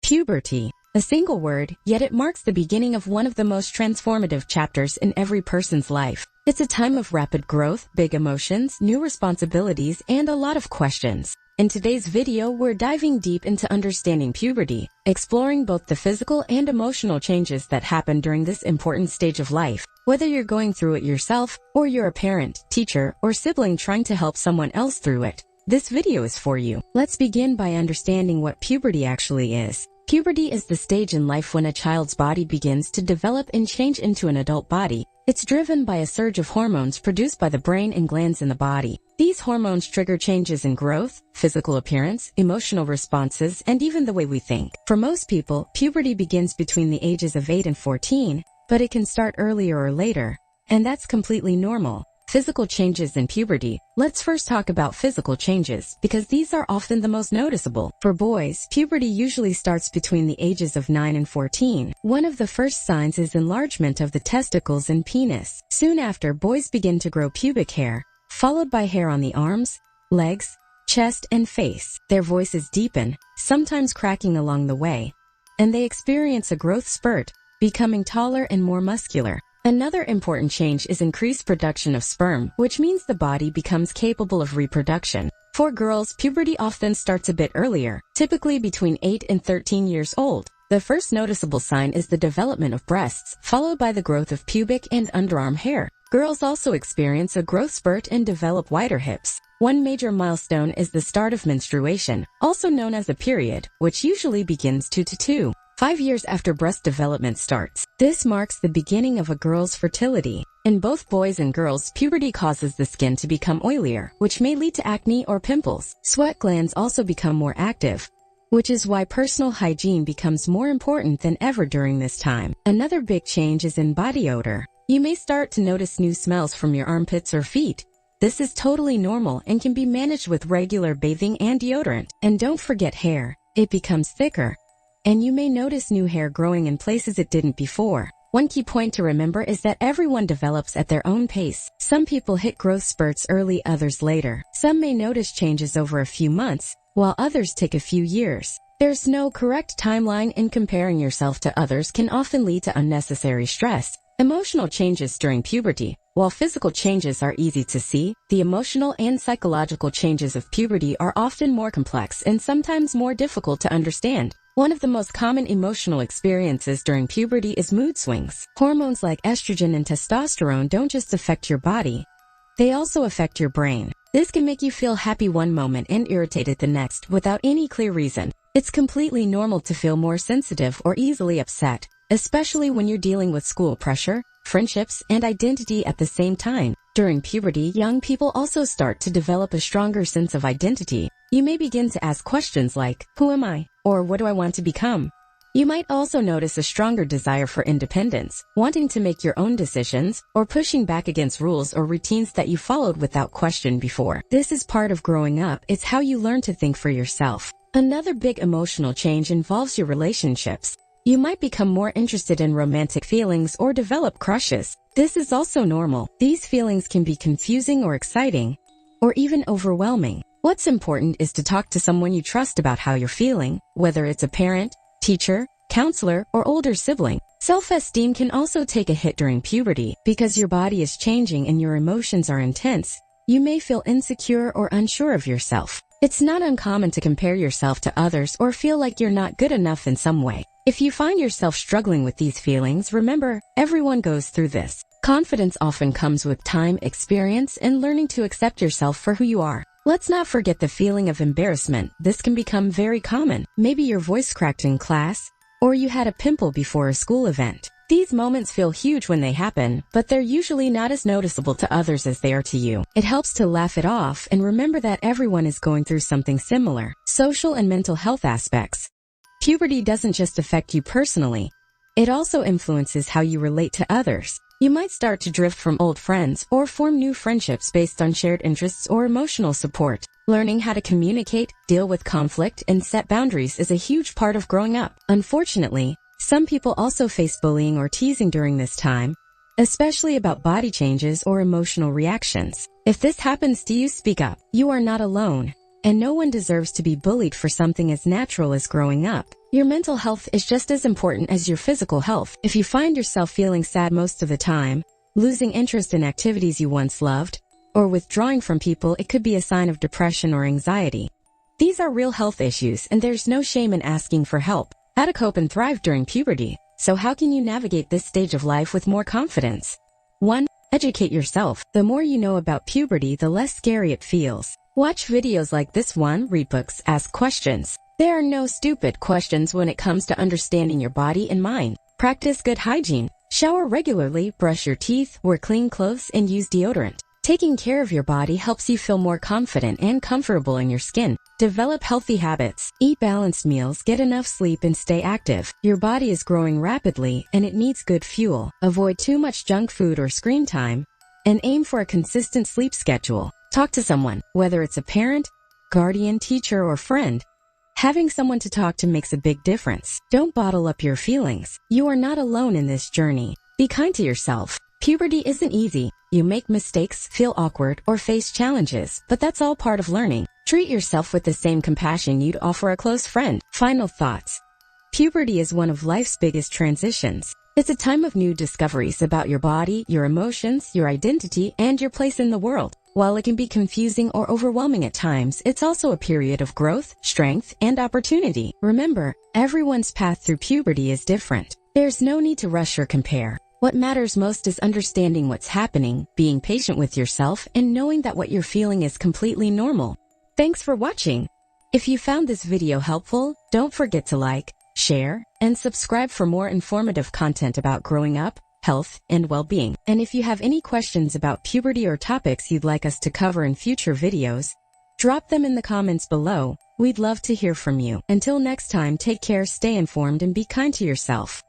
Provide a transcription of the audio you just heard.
Puberty. A single word, yet it marks the beginning of one of the most transformative chapters in every person's life. It's a time of rapid growth, big emotions, new responsibilities, and a lot of questions. In today's video, we're diving deep into understanding puberty, exploring both the physical and emotional changes that happen during this important stage of life. Whether you're going through it yourself, or you're a parent, teacher, or sibling trying to help someone else through it, this video is for you. Let's begin by understanding what puberty actually is. Puberty is the stage in life when a child's body begins to develop and change into an adult body. It's driven by a surge of hormones produced by the brain and glands in the body. These hormones trigger changes in growth, physical appearance, emotional responses, and even the way we think. For most people, puberty begins between the ages of 8 and 14, but it can start earlier or later, and that's completely normal. Physical changes in puberty. Let's first talk about physical changes, because these are often the most noticeable. For boys, puberty usually starts between the ages of 9 and 14. One of the first signs is enlargement of the testicles and penis. Soon after, boys begin to grow pubic hair, followed by hair on the arms, legs, chest, and face. Their voices deepen, sometimes cracking along the way, and they experience a growth spurt, becoming taller and more muscular. Another important change is increased production of sperm, which means the body becomes capable of reproduction. For girls, puberty often starts a bit earlier, typically between 8 and 13 years old. The first noticeable sign is the development of breasts, followed by the growth of pubic and underarm hair. Girls also experience a growth spurt and develop wider hips. One major milestone is the start of menstruation, also known as a period, which usually begins 2 to 5 years after breast development starts. This marks the beginning of a girl's fertility. In both boys and girls, puberty causes the skin to become oilier, which may lead to acne or pimples. Sweat glands also become more active, which is why personal hygiene becomes more important than ever during this time. Another big change is in body odor. You may start to notice new smells from your armpits or feet. This is totally normal and can be managed with regular bathing and deodorant. And don't forget hair. It becomes thicker, and you may notice new hair growing in places it didn't before. One key point to remember is that everyone develops at their own pace. Some people hit growth spurts early, others later. Some may notice changes over a few months, while others take a few years. There's no correct timeline, and comparing yourself to others can often lead to unnecessary stress. Emotional changes during puberty. While physical changes are easy to see, the emotional and psychological changes of puberty are often more complex and sometimes more difficult to understand. One of the most common emotional experiences during puberty is mood swings. Hormones like estrogen and testosterone don't just affect your body, they also affect your brain. This can make you feel happy one moment and irritated the next without any clear reason. It's completely normal to feel more sensitive or easily upset, especially when you're dealing with school pressure, friendships, and identity at the same time. During puberty, young people also start to develop a stronger sense of identity. You may begin to ask questions like, "Who am I?" or "What do I want to become?" You might also notice a stronger desire for independence, wanting to make your own decisions, or pushing back against rules or routines that you followed without question before. This is part of growing up. It's how you learn to think for yourself. Another big emotional change involves your relationships. You might become more interested in romantic feelings or develop crushes. This is also normal. These feelings can be confusing or exciting, or even overwhelming. What's important is to talk to someone you trust about how you're feeling, whether it's a parent, teacher, counselor, or older sibling. Self-esteem can also take a hit during puberty. Because your body is changing and your emotions are intense, you may feel insecure or unsure of yourself. It's not uncommon to compare yourself to others or feel like you're not good enough in some way. If you find yourself struggling with these feelings, remember, everyone goes through this. Confidence often comes with time, experience, and learning to accept yourself for who you are. Let's not forget the feeling of embarrassment. This can become very common. Maybe your voice cracked in class, or you had a pimple before a school event. These moments feel huge when they happen, but they're usually not as noticeable to others as they are to you. It helps to laugh it off and remember that everyone is going through something similar. Social and mental health aspects. Puberty doesn't just affect you personally, it also influences how you relate to others. You might start to drift from old friends or form new friendships based on shared interests or emotional support. Learning how to communicate, deal with conflict, and set boundaries is a huge part of growing up. Unfortunately, some people also face bullying or teasing during this time, especially about body changes or emotional reactions. If this happens to you, speak up. You are not alone, and no one deserves to be bullied for something as natural as growing up. Your mental health is just as important as your physical health. If you find yourself feeling sad most of the time, losing interest in activities you once loved, or withdrawing from people, it could be a sign of depression or anxiety. These are real health issues, and there's no shame in asking for help. How to cope and thrive during puberty. So how can you navigate this stage of life with more confidence? 1. Educate yourself. The more you know about puberty, the less scary it feels. Watch videos like this one, read books, ask questions. There are no stupid questions when it comes to understanding your body and mind. Practice good hygiene. Shower regularly, brush your teeth, wear clean clothes, and use deodorant. Taking care of your body helps you feel more confident and comfortable in your skin. Develop healthy habits. Eat balanced meals, get enough sleep, and stay active. Your body is growing rapidly, and it needs good fuel. Avoid too much junk food or screen time, and aim for a consistent sleep schedule. Talk to someone, whether it's a parent, guardian, teacher, or friend. Having someone to talk to makes a big difference. Don't bottle up your feelings. You are not alone in this journey. Be kind to yourself. Puberty isn't easy. You make mistakes, feel awkward, or face challenges, but that's all part of learning. Treat yourself with the same compassion you'd offer a close friend. Final thoughts. Puberty is one of life's biggest transitions. It's a time of new discoveries about your body, your emotions, your identity, and your place in the world. While it can be confusing or overwhelming at times, it's also a period of growth, strength, and opportunity. Remember, everyone's path through puberty is different. There's no need to rush or compare. What matters most is understanding what's happening, being patient with yourself, and knowing that what you're feeling is completely normal. Thanks for watching. If you found this video helpful, don't forget to like, share, and subscribe for more informative content about growing up, health, and well-being. And if you have any questions about puberty or topics you'd like us to cover in future videos, drop them in the comments below. We'd love to hear from you. Until next time, take care, stay informed, and be kind to yourself.